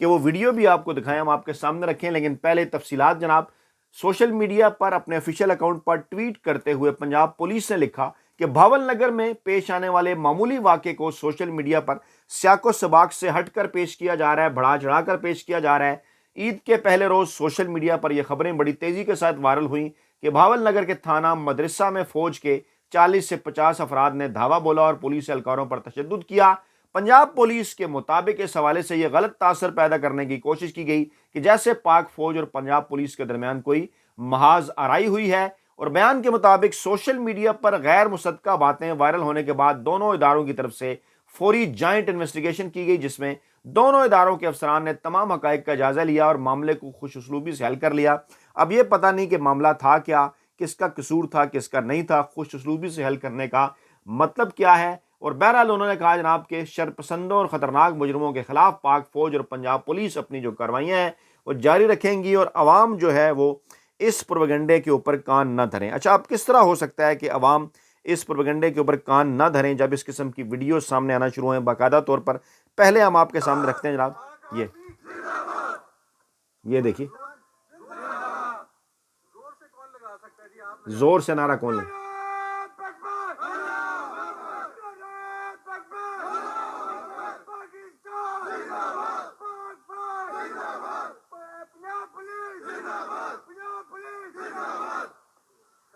کہ وہ ویڈیو بھی آپ کو دکھائیں، ہم آپ کے سامنے رکھیں، لیکن پہلے تفصیلات جناب۔ سوشل میڈیا پر اپنے آفیشیل اکاؤنٹ پر ٹویٹ کرتے ہوئے پنجاب پولیس نے لکھا کہ بھاول نگر میں پیش آنے والے معمولی واقعے کو سوشل میڈیا پر سیاق و سباق سے ہٹ کر پیش کیا جا رہا ہے، بڑھا چڑھا کر پیش کیا جا رہا ہے۔ عید کے پہلے روز سوشل میڈیا پر یہ خبریں بڑی تیزی کے ساتھ وائرل ہوئیں کہ بھاول نگر کے تھانہ مدرسہ میں فوج کے 40 سے 50 افراد نے دھاوا بولا اور پولیس اہلکاروں پر تشدد کیا۔ پنجاب پولیس کے مطابق اس حوالے سے یہ غلط تاثر پیدا کرنے کی کوشش کی گئی کہ جیسے پاک فوج اور پنجاب پولیس کے درمیان کوئی محاذ آرائی ہوئی ہے، اور بیان کے مطابق سوشل میڈیا پر غیر مصدقہ باتیں وائرل ہونے کے بعد دونوں اداروں کی طرف سے فوری جوائنٹ انویسٹیگیشن کی گئی، جس میں دونوں اداروں کے افسران نے تمام حقائق کا جائزہ لیا اور معاملے کو خوش اسلوبی سے حل کر لیا۔ اب یہ پتہ نہیں کہ معاملہ تھا کیا، کس کا قصور تھا، کس کا نہیں تھا، خوش اسلوبی سے حل کرنے کا مطلب کیا ہے۔ اور بہرحال انہوں نے کہا جناب کہ شرپسندوں اور خطرناک مجرموں کے خلاف پاک فوج اور پنجاب پولیس اپنی جو کاروائیاں ہیں وہ جاری رکھیں گی، اور عوام جو ہے وہ اس پروپیگنڈے کے اوپر کان نہ دھریں۔ اچھا، اب کس طرح ہو سکتا ہے کہ عوام اس پروپیگنڈے کے اوپر کان نہ دھریں جب اس قسم کی ویڈیوز سامنے آنا شروع ہیں باقاعدہ طور پر؟ پہلے ہم آپ کے سامنے رکھتے ہیں جناب، یہ دیکھیے، زور سے نعرہ کون لے؟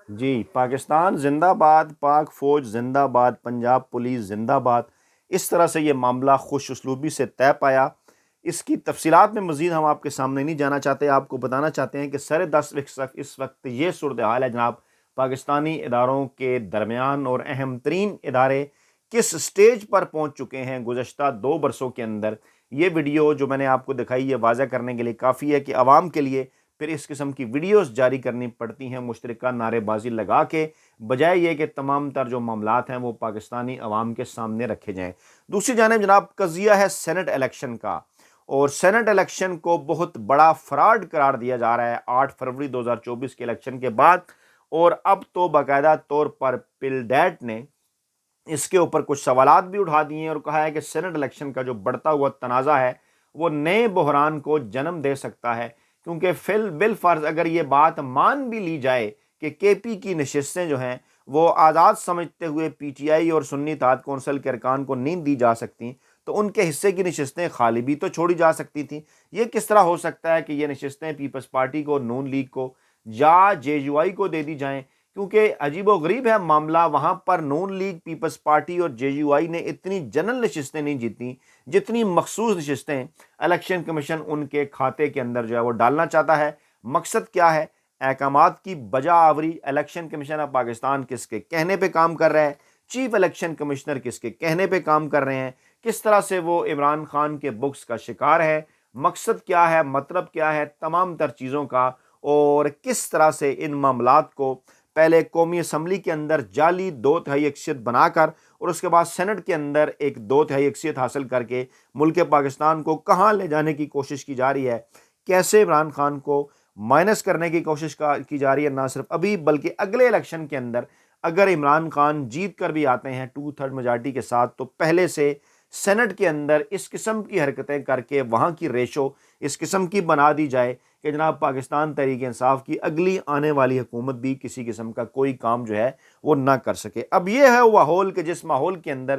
جی، پاکستان زندہ باد، پاک فوج زندہ باد، پنجاب پولیس زندہ باد۔ اس طرح سے یہ معاملہ خوش اسلوبی سے طے پایا۔ اس کی تفصیلات میں مزید ہم آپ کے سامنے نہیں جانا چاہتے، آپ کو بتانا چاہتے ہیں کہ سر دست اس وقت یہ صورتحال ہے جناب پاکستانی اداروں کے درمیان، اور اہم ترین ادارے کس سٹیج پر پہنچ چکے ہیں گزشتہ 2 برسوں کے اندر۔ یہ ویڈیو جو میں نے آپ کو دکھائی یہ واضح کرنے کے لیے کافی ہے کہ عوام کے لیے پھر اس قسم کی ویڈیوز جاری کرنی پڑتی ہیں مشترکہ نعرے بازی لگا کے، بجائے یہ کہ تمام تر جو معاملات ہیں وہ پاکستانی عوام کے سامنے رکھے جائیں۔ دوسری جانب جناب قضیہ ہے سینٹ الیکشن کا، اور سینٹ الیکشن کو بہت بڑا فراڈ قرار دیا جا رہا ہے 8 فروری 2024 کے الیکشن کے بعد، اور اب تو باقاعدہ طور پر پلڈیٹ نے اس کے اوپر کچھ سوالات بھی اٹھا دیے ہیں اور کہا ہے کہ سینٹ الیکشن کا جو بڑھتا ہوا تنازع ہے وہ نئے بحران کو جنم دے سکتا ہے، کیونکہ بالفرض اگر یہ بات مان بھی لی جائے کہ کے پی کی نشستیں جو ہیں وہ آزاد سمجھتے ہوئے پی ٹی آئی اور سنی اتحاد کونسل کے ارکان کو نہیں دی جا سکتی، تو ان کے حصے کی نشستیں خالی بھی تو چھوڑی جا سکتی تھیں۔ یہ کس طرح ہو سکتا ہے کہ یہ نشستیں پیپلز پارٹی کو، نون لیگ کو یا جے یو آئی کو دے دی جائیں؟ کیونکہ عجیب و غریب ہے معاملہ، وہاں پر نون لیگ، پیپلز پارٹی اور جے یو آئی نے اتنی جنرل نشستیں نہیں جیتیں جتنی مخصوص نشستیں الیکشن کمیشن ان کے کھاتے کے اندر جو ہے وہ ڈالنا چاہتا ہے۔ مقصد کیا ہے؟ احکامات کی بجا آوری۔ الیکشن کمیشن آف پاکستان کس کے کہنے پہ کام کر رہا ہے؟ چیف الیکشن کمشنر کس کے کہنے پہ کام کر رہے ہیں؟ کس طرح سے وہ عمران خان کے بکس کا شکار ہے؟ مقصد کیا ہے؟ مطلب کیا ہے تمام تر چیزوں کا؟ اور کس طرح سے ان معاملات کو پہلے قومی اسمبلی کے اندر جعلی 2/3 اکثریت بنا کر اور اس کے بعد سینٹ کے اندر ایک 2/3 اکثریت حاصل کر کے ملک پاکستان کو کہاں لے جانے کی کوشش کی جا رہی ہے، کیسے عمران خان کو مائنس کرنے کی کوشش کی جا رہی ہے، نہ صرف ابھی بلکہ اگلے الیکشن کے اندر اگر عمران خان جیت کر بھی آتے ہیں 2/3 میجارٹی کے ساتھ، تو پہلے سے سینٹ کے اندر اس قسم کی حرکتیں کر کے وہاں کی ریشو اس قسم کی بنا دی جائے کہ جناب پاکستان تحریک انصاف کی اگلی آنے والی حکومت بھی کسی قسم کا کوئی کام جو ہے وہ نہ کر سکے۔ اب یہ ہے ماحول کہ جس ماحول کے اندر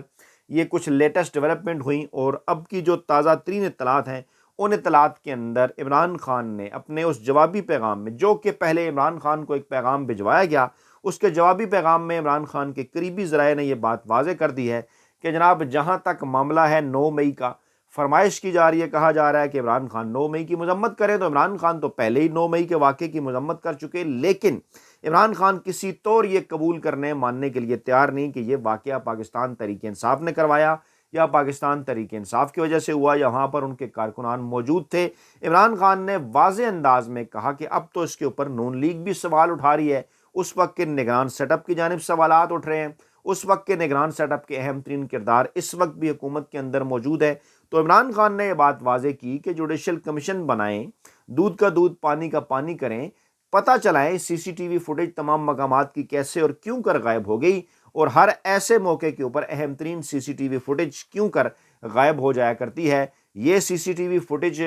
یہ کچھ لیٹسٹ ڈیولپمنٹ ہوئیں، اور اب کی جو تازہ ترین اطلاعات ہیں ان اطلاعات کے اندر عمران خان نے اپنے اس جوابی پیغام میں، جو کہ پہلے عمران خان کو ایک پیغام بھجوایا گیا، اس کے جوابی پیغام میں عمران خان کے قریبی ذرائع نے یہ بات واضح کر دی ہے کہ جناب جہاں تک معاملہ ہے 9 مئی کا، فرمائش کی جا رہی ہے، کہا جا رہا ہے کہ عمران خان 9 مئی کی مذمت کریں، تو عمران خان تو پہلے ہی 9 مئی کے واقعے کی مذمت کر چکے، لیکن عمران خان کسی طور یہ قبول کرنے ماننے کے لیے تیار نہیں کہ یہ واقعہ پاکستان تحریک انصاف نے کروایا یا پاکستان تحریک انصاف کی وجہ سے ہوا یا وہاں پر ان کے کارکنان موجود تھے۔ عمران خان نے واضح انداز میں کہا کہ اب تو اس کے اوپر نون لیگ بھی سوال اٹھا رہی ہے، اس وقت کے نگران سیٹ اپ کی جانب سوالات اٹھ رہے ہیں، اس وقت کے نگران سیٹ اپ کے اہم ترین کردار اس وقت بھی حکومت کے اندر موجود ہے۔ تو عمران خان نے یہ بات واضح کی کہ جوڈیشل کمیشن بنائیں، دودھ کا دودھ پانی کا پانی کریں، پتہ چلائیں سی سی ٹی وی فوٹیج تمام مقامات کی کیسے اور کیوں کر غائب ہو گئی، اور ہر ایسے موقع کے اوپر اہم ترین سی سی ٹی وی فوٹیج کیوں کر غائب ہو جایا کرتی ہے یہ سی سی ٹی وی فوٹیج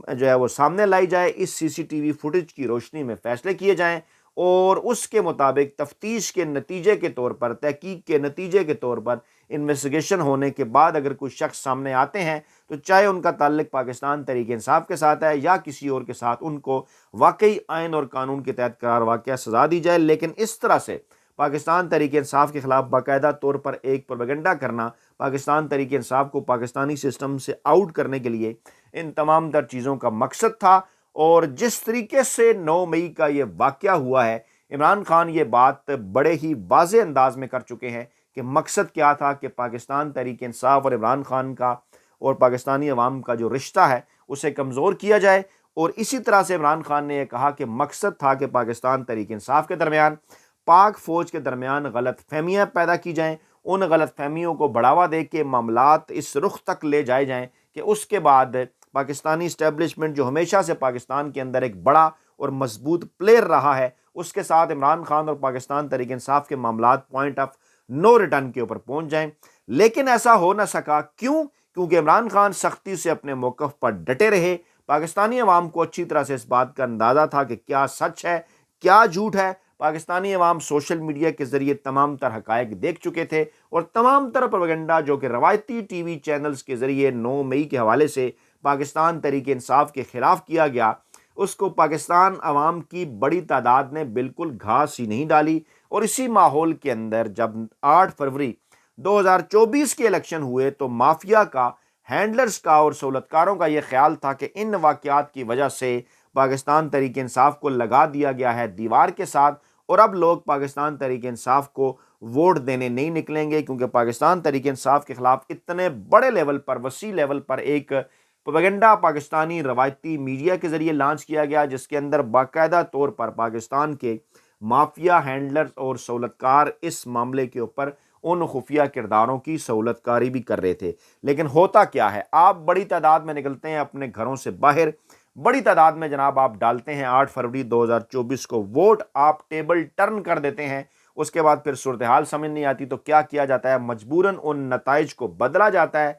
جو ہے وہ سامنے لائی جائے، اس سی سی ٹی وی فوٹیج کی روشنی میں فیصلے کیے جائیں اور اس کے مطابق تفتیش کے نتیجے کے طور پر، تحقیق کے نتیجے کے طور پر، انویسٹیگیشن ہونے کے بعد اگر کوئی شخص سامنے آتے ہیں تو چاہے ان کا تعلق پاکستان تحریک انصاف کے ساتھ ہے یا کسی اور کے ساتھ، ان کو واقعی آئین اور قانون کے تحت قرار واقعہ سزا دی جائے۔ لیکن اس طرح سے پاکستان تحریک انصاف کے خلاف باقاعدہ طور پر ایک پروپیگنڈا کرنا، پاکستان تحریک انصاف کو پاکستانی سسٹم سے آؤٹ کرنے کے لیے ان تمام تر چیزوں کا مقصد تھا۔ اور جس طریقے سے 9 مئی کا یہ واقعہ ہوا ہے، عمران خان یہ بات بڑے ہی واضح انداز میں کر چکے ہیں کہ مقصد کیا تھا کہ پاکستان تحریک انصاف اور عمران خان کا اور پاکستانی عوام کا جو رشتہ ہے اسے کمزور کیا جائے۔ اور اسی طرح سے عمران خان نے یہ کہا کہ مقصد تھا کہ پاکستان تحریک انصاف کے درمیان، پاک فوج کے درمیان غلط فہمیاں پیدا کی جائیں، ان غلط فہمیوں کو بڑھاوا دے کے معاملات اس رخ تک لے جائے جائیں کہ اس کے بعد پاکستانی اسٹیبلشمنٹ جو ہمیشہ سے پاکستان کے اندر ایک بڑا اور مضبوط پلیئر رہا ہے، اس کے ساتھ عمران خان اور پاکستان تحریک انصاف کے معاملات پوائنٹ آف نو ریٹرن کے اوپر پہنچ جائیں۔ لیکن ایسا ہو نہ سکا، کیوں؟ کیونکہ عمران خان سختی سے اپنے موقف پر ڈٹے رہے۔ پاکستانی عوام کو اچھی طرح سے اس بات کا اندازہ تھا کہ کیا سچ ہے کیا جھوٹ ہے۔ پاکستانی عوام سوشل میڈیا کے ذریعے تمام تر حقائق دیکھ چکے تھے اور تمام تر پروپیگنڈا جو کہ روایتی ٹی وی چینلز کے ذریعے 9 مئی کے حوالے سے پاکستان تحریک انصاف کے خلاف کیا گیا، اس کو پاکستان عوام کی بڑی تعداد نے بالکل گھاس ہی نہیں ڈالی۔ اور اسی ماحول کے اندر جب 8 فروری 2024 کے الیکشن ہوئے تو مافیا کا، ہینڈلرز کا اور سہولتکاروں کا یہ خیال تھا کہ ان واقعات کی وجہ سے پاکستان تحریک انصاف کو لگا دیا گیا ہے دیوار کے ساتھ، اور اب لوگ پاکستان تحریک انصاف کو ووٹ دینے نہیں نکلیں گے، کیونکہ پاکستان تحریک انصاف کے خلاف اتنے بڑے لیول پر، وسیع لیول پر ایک پروپیگنڈا پاکستانی روایتی میڈیا کے ذریعے لانچ کیا گیا، جس کے اندر باقاعدہ طور پر پاکستان کے مافیا، ہینڈلرز اور سہولتکار اس معاملے کے اوپر ان خفیہ کرداروں کی سہولت کاری بھی کر رہے تھے۔ لیکن ہوتا کیا ہے، آپ بڑی تعداد میں نکلتے ہیں اپنے گھروں سے باہر، بڑی تعداد میں جناب آپ ڈالتے ہیں 8 فروری 2024 کو ووٹ، آپ ٹیبل ٹرن کر دیتے ہیں، اس کے بعد پھر صورتحال سمجھ نہیں آتی تو کیا کیا جاتا ہے، مجبوراً ان نتائج کو بدلا جاتا ہے۔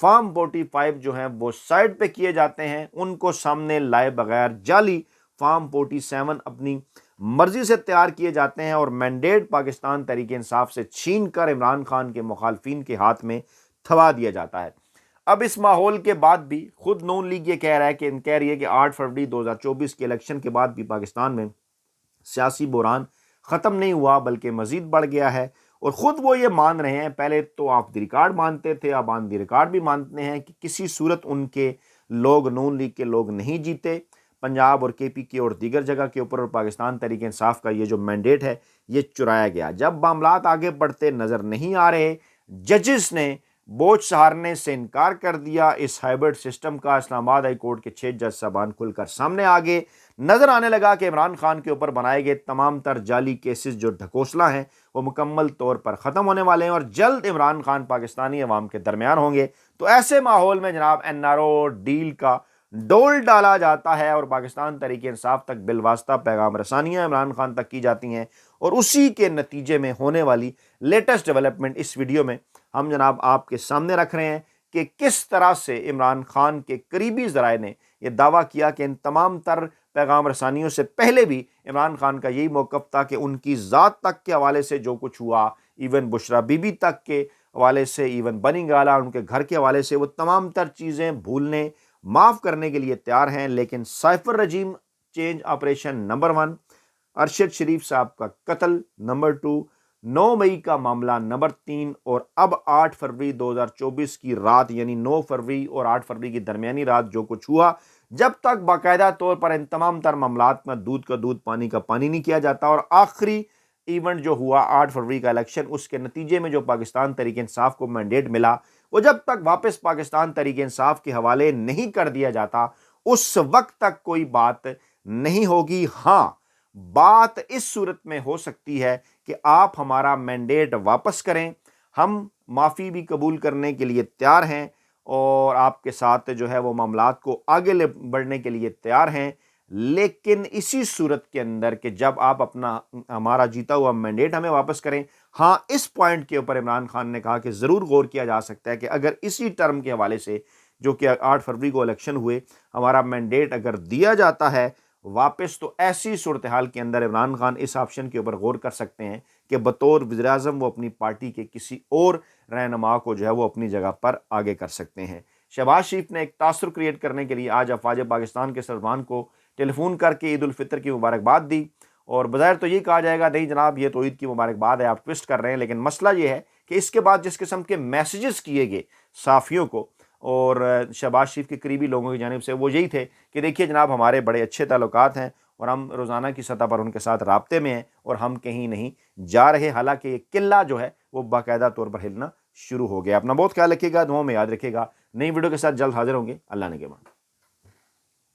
فارم 45 جو ہیں وہ سائڈ پہ کیے جاتے ہیں، ان کو سامنے لائے بغیر جعلی فارم 47 اپنی مرضی سے تیار کیے جاتے ہیں اور مینڈیٹ پاکستان تحریک انصاف سے چھین کر عمران خان کے مخالفین کے ہاتھ میں تھوا دیا جاتا ہے۔ اب اس ماحول کے بعد بھی خود نون لیگ یہ کہہ رہی ہے کہ 8 فروری 2024 کے الیکشن کے بعد بھی پاکستان میں سیاسی بحران ختم نہیں ہوا بلکہ مزید بڑھ گیا ہے، اور خود وہ یہ مان رہے ہیں، پہلے تو آف دی ریکارڈ مانتے تھے، اب آن دی ریکارڈ بھی مانتے ہیں کہ کسی صورت ان کے لوگ، نون لیگ کے لوگ نہیں جیتے پنجاب اور کے پی کے اور دیگر جگہ کے اوپر، اور پاکستان تحریک انصاف کا یہ جو مینڈیٹ ہے یہ چرایا گیا۔ جب معاملات آگے بڑھتے نظر نہیں آ رہے، ججز نے بوجھ سہارنے سے انکار کر دیا اس ہائبرڈ سسٹم کا، اسلام آباد ہائی کورٹ کے 6 جج صاحبان کھل کر سامنے آگے، نظر آنے لگا کہ عمران خان کے اوپر بنائے گئے تمام تر جعلی کیسز جو ڈھکوسلا ہیں وہ مکمل طور پر ختم ہونے والے ہیں اور جلد عمران خان پاکستانی عوام کے درمیان ہوں گے۔ تو ایسے ماحول میں جناب این آر او ڈیل کا ڈول ڈالا جاتا ہے اور پاکستان تحریک انصاف تک بالواسطہ پیغام رسانیاں عمران خان تک کی جاتی ہیں، اور اسی کے نتیجے میں ہونے والی لیٹسٹ ڈیولپمنٹ اس ویڈیو میں ہم جناب آپ کے سامنے رکھ رہے ہیں کہ کس طرح سے عمران خان کے قریبی ذرائع نے یہ دعویٰ کیا کہ ان تمام تر پیغام رسانیوں سے پہلے بھی عمران خان کا یہی موقف تھا کہ ان کی ذات تک کے حوالے سے جو کچھ ہوا، ایون بشرا بی بی تک کے حوالے سے، ایون بنی گالا ان کے گھر کے حوالے سے، وہ تمام تر چیزیں بھولنے، معاف کرنے کے لیے تیار ہیں۔ لیکن cipher regime change operation number 1، Arshad شریف صاحب کا قتل نمبر 2، 9 مئی کا معاملہ نمبر 3، اور اب 8 فروری 2024 کی رات، یعنی 9 فروری اور 8 فروری کی درمیانی رات جو کچھ ہوا، جب تک باقاعدہ طور پر ان تمام تر معاملات میں دودھ کا دودھ پانی کا پانی نہیں کیا جاتا، اور آخری ایونٹ جو ہوا 8 فروری کا الیکشن، اس کے نتیجے میں جو پاکستان تحریک انصاف کو مینڈیٹ ملا، وہ جب تک واپس پاکستان تحریک انصاف کے حوالے نہیں کر دیا جاتا اس وقت تک کوئی بات نہیں ہوگی۔ ہاں، بات اس صورت میں ہو سکتی ہے کہ آپ ہمارا مینڈیٹ واپس کریں، ہم معافی بھی قبول کرنے کے لیے تیار ہیں اور آپ کے ساتھ جو ہے وہ معاملات کو آگے لے بڑھنے کے لیے تیار ہیں، لیکن اسی صورت کے اندر کہ جب آپ ہمارا جیتا ہوا مینڈیٹ ہمیں واپس کریں۔ ہاں، اس پوائنٹ کے اوپر عمران خان نے کہا کہ ضرور غور کیا جا سکتا ہے کہ اگر اسی ٹرم کے حوالے سے جو کہ 8 فروری کو الیکشن ہوئے، ہمارا مینڈیٹ اگر دیا جاتا ہے واپس، تو ایسی صورتحال کے اندر عمران خان اس آپشن کے اوپر غور کر سکتے ہیں کہ بطور وزیر اعظم وہ اپنی پارٹی کے کسی اور رہنما کو جو ہے وہ اپنی جگہ پر آگے کر سکتے ہیں۔ شہباز شریف نے ایک تاثر کریٹ کرنے کے لیے آج افواج پاکستان کے سربراہان کو ٹیلی فون کر کے عید الفطر کی مبارکباد دی، اور بظاہر تو یہ کہا جائے گا نہیں جناب یہ تو عید کی مبارکباد ہے، آپ ٹوسٹ کر رہے ہیں، لیکن مسئلہ یہ ہے کہ اس کے بعد جس قسم کے میسیجز کیے گئے صحافیوں کو اور شہباز شریف کے قریبی لوگوں کی جانب سے، وہ یہی تھے کہ دیکھیے جناب ہمارے بڑے اچھے تعلقات ہیں اور ہم روزانہ کی سطح پر ان کے ساتھ رابطے میں ہیں اور ہم کہیں نہیں جا رہے، حالانکہ یہ قلعہ جو ہے وہ باقاعدہ طور پر ہلنا شروع ہو گیا۔ اپنا بہت خیال رکھیے گا، دعاؤں میں یاد رکھیے گا۔ نئی ویڈیو کے ساتھ جلد حاضر ہوں گے، اللہ نگہبان۔